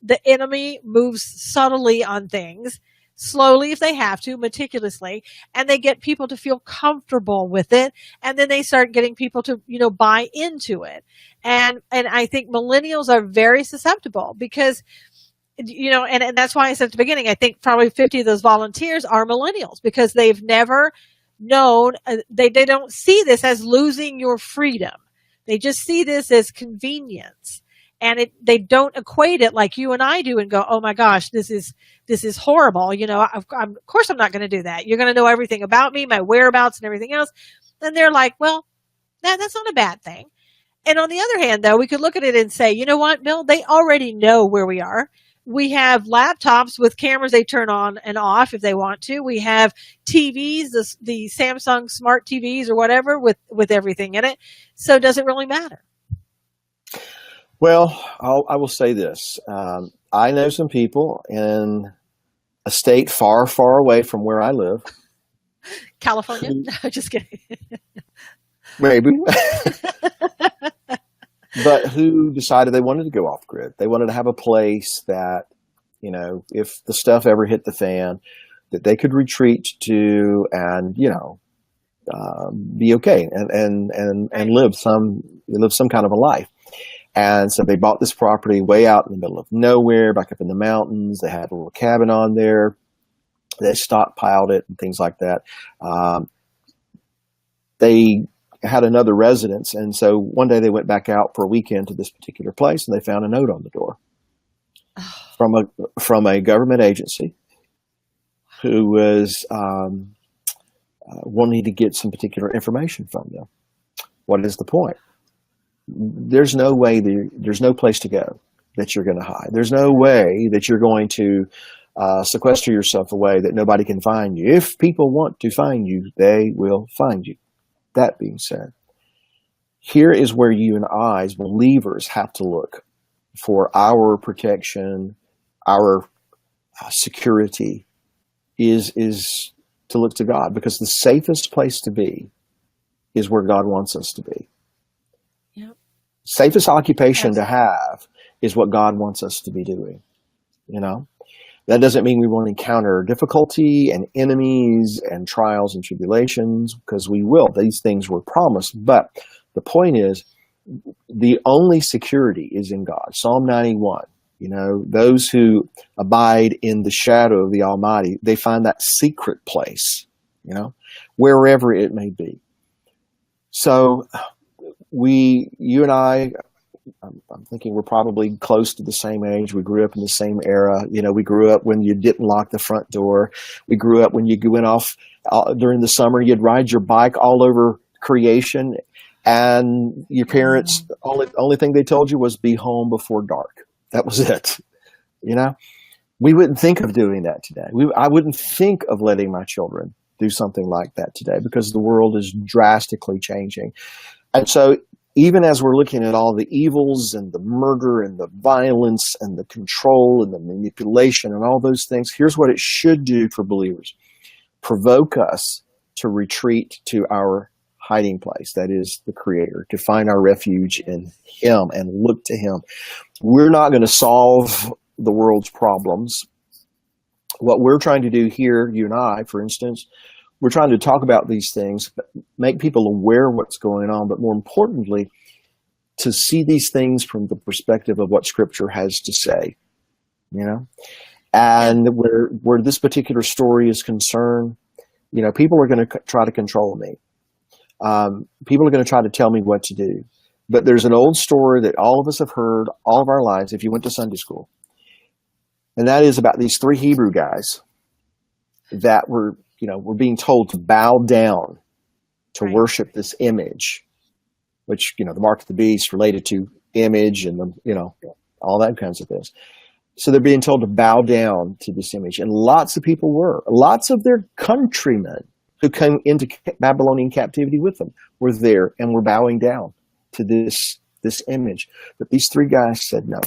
the enemy moves subtly on things, slowly if they have to, meticulously, and they get people to feel comfortable with it, and then they start getting people to, buy into it. And I think millennials are very susceptible because, and that's why I said at the beginning, I think probably 50 of those volunteers are millennials because they've never known, they don't see this as losing your freedom. They just see this as convenience. And they don't equate it like you and I do and go, oh my gosh, this is horrible. Of course I'm not going to do that. You're going to know everything about me, my whereabouts and everything else. And they're like, well, that's not a bad thing. And on the other hand, though, we could look at it and say, you know what, Bill, they already know where we are. We have laptops with cameras they turn on and off if they want to. We have TVs, the Samsung smart TVs or whatever with everything in it. So does it really matter? Well, I will say this. I know some people in a state far, far away from where I live. California? No, just kidding. Maybe. But who decided they wanted to go off grid. They wanted to have a place that, if the stuff ever hit the fan, that they could retreat to and, be okay and live some kind of a life. And so they bought this property way out in the middle of nowhere, back up in the mountains. They had a little cabin on there. They stockpiled it and things like that. They had another residence. And so one day they went back out for a weekend to this particular place and they found a note on the door from a government agency who was wanting to get some particular information from them. What is the point? There's no way, there's no place to go that you're going to hide. There's no way that you're going to sequester yourself away that nobody can find you. If people want to find you, they will find you. That being said, here is where you and I, as believers, have to look for our protection, our security is to look to God, because the safest place to be is where God wants us to be. Yep. Safest occupation to have is what God wants us to be doing. That doesn't mean we won't encounter difficulty and enemies and trials and tribulations, because we will. These things were promised. But the point is, the only security is in God. Psalm 91, those who abide in the shadow of the Almighty, they find that secret place, wherever it may be. So you and I, I'm thinking we're probably close to the same age. We grew up in the same era. We grew up when you didn't lock the front door. We grew up when you went off during the summer. You'd ride your bike all over creation, and your parents, only thing they told you was be home before dark. That was it. We wouldn't think of doing that today. I wouldn't think of letting my children do something like that today, because the world is drastically changing. And so even as we're looking at all the evils and the murder and the violence and the control and the manipulation and all those things, here's what it should do for believers. Provoke us to retreat to our hiding place, that is the Creator, to find our refuge in Him and look to Him. We're not going to solve the world's problems. What we're trying to do here, you and I, for instance, we're trying to talk about these things, make people aware of what's going on, but more importantly, to see these things from the perspective of what Scripture has to say, And where this particular story is concerned, people are going to try to control me. People are going to try to tell me what to do. But there's an old story that all of us have heard all of our lives if you went to Sunday school. And that is about these three Hebrew guys that were being told to bow down to worship this image, which, the mark of the beast related to image and all that kinds of things. So they're being told to bow down to this image. And lots of people were. Lots of their countrymen who came into Babylonian captivity with them were there and were bowing down to this image. But these three guys said, no,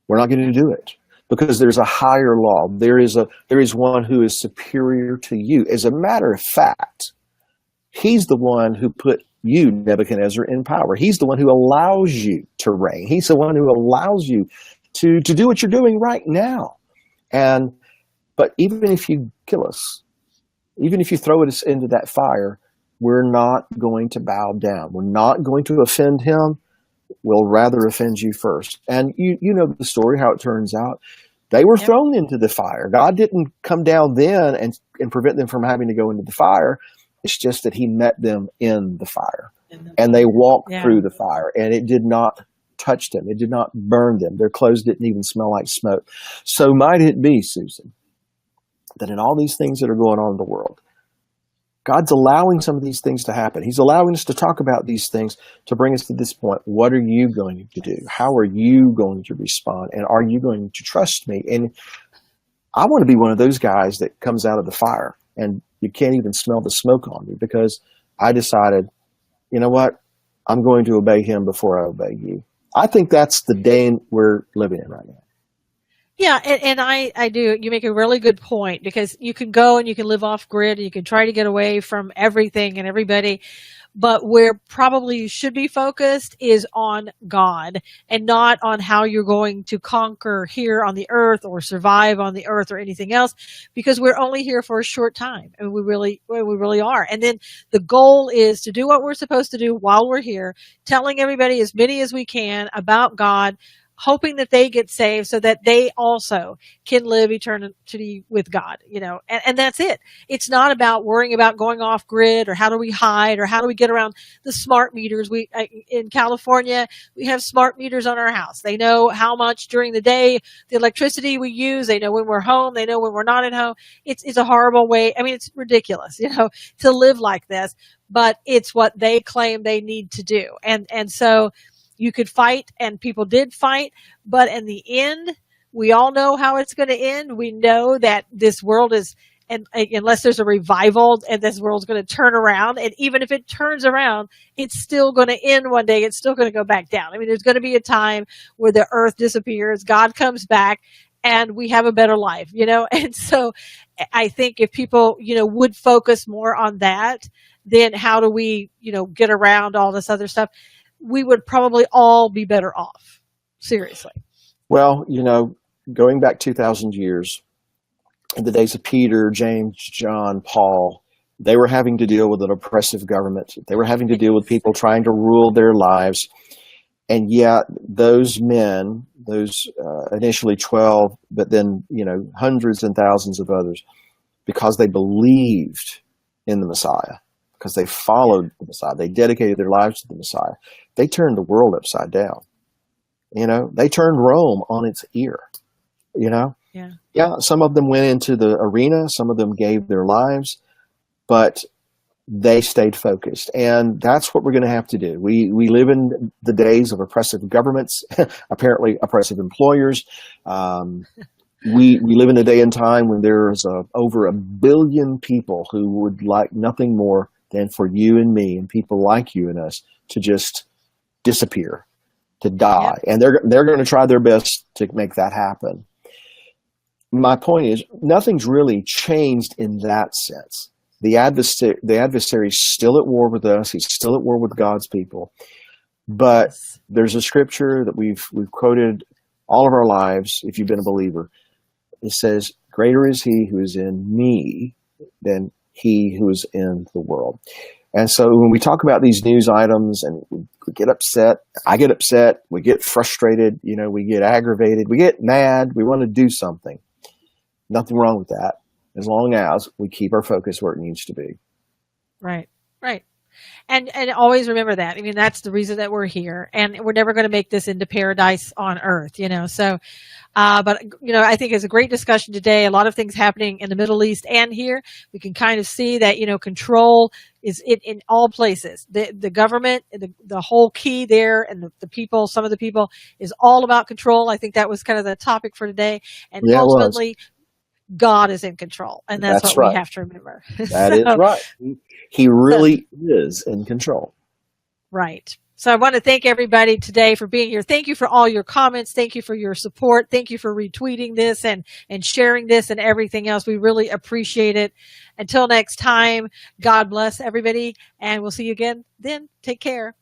we're not going to do it. Because there's a higher law. There is one who is superior to you. As a matter of fact, He's the one who put you, Nebuchadnezzar, in power. He's the one who allows you to reign. He's the one who allows you to do what you're doing right now. But even if you kill us, even if you throw us into that fire, we're not going to bow down. We're not going to offend Him. Will rather offend you first. And you know the story, how it turns out. They were thrown into the fire. God didn't come down then and prevent them from having to go into the fire. It's just that He met them in the fire. and they walked Yeah. through the fire, and it did not touch them. It did not burn them. Their clothes didn't even smell like smoke. So might it be, Susan, that in all these things that are going on in the world, God's allowing some of these things to happen. He's allowing us to talk about these things to bring us to this point. What are you going to do? How are you going to respond? And are you going to trust me? And I want to be one of those guys that comes out of the fire and you can't even smell the smoke on me, because I decided, you know what? I'm going to obey him before I obey you. I think that's the day we're living in right now. Yeah, and I do. You make a really good point, because you can go and you can live off grid and you can try to get away from everything and everybody. But where probably you should be focused is on God, and not on how you're going to conquer here on the earth or survive on the earth or anything else, because we're only here for a short time, and we really are. And then the goal is to do what we're supposed to do while we're here, telling everybody, as many as we can, about God, hoping that they get saved so that they also can live eternity with God, and that's it. It's not about worrying about going off grid or how do we hide or how do we get around the smart meters. In California, we have smart meters on our house. They know how much during the day the electricity we use. They know when we're home. They know when we're not at home. It's a horrible way. I mean, it's ridiculous, to live like this, but it's what they claim they need to do. And so you could fight, and people did fight, but in the end, we all know how it's going to end. We know that this world is, and unless there's a revival, and this world's going to turn around, and even if it turns around, it's still going to end one day. It's still going to go back down. I mean, there's going to be a time where the earth disappears, God comes back, and we have a better life, And so I think if people, would focus more on that, then how do we, get around all this other stuff? We would probably all be better off. Seriously. Well, going back 2,000 years, in the days of Peter, James, John, Paul, they were having to deal with an oppressive government. They were having to deal with people trying to rule their lives. And yet those men, initially 12, but then, hundreds and thousands of others, because they believed in the Messiah, because they followed the Messiah, they dedicated their lives to the Messiah, they turned the world upside down. They turned Rome on its ear. Yeah, some of them went into the arena, some of them gave their lives, but they stayed focused. And that's what we're going to have to do. We live in the days of oppressive governments, apparently oppressive employers. We live in a day and time when there's over 1 billion people who would like nothing more than for you and me and people like you and us to just disappear, to die. Yep. And they're going to try their best to make that happen. My point is, nothing's really changed in that sense. The adversary's still at war with us. He's still at war with God's people. But there's a scripture that we've quoted all of our lives, if you've been a believer. It says, greater is he who is in me than he who is in the world. And so when we talk about these news items and we get upset, I get upset, we get frustrated, we get aggravated, we get mad, we want to do something. Nothing wrong with that, as long as we keep our focus where it needs to be. Right. And always remember that. I mean, that's the reason that we're here, and we're never going to make this into paradise on earth, So, but I think it's a great discussion today. A lot of things happening in the Middle East and here. We can kind of see that, control is in all places. The government, the whole key there, and the people, some of the people, is all about control. I think that was kind of the topic for today. And ultimately, God is in control, and that's what right. We have to remember. That is right. He really is in control. Right. So I want to thank everybody today for being here. Thank you for all your comments. Thank you for your support. Thank you for retweeting this and sharing this and everything else. We really appreciate it. Until next time, God bless everybody, and we'll see you again then. Take care.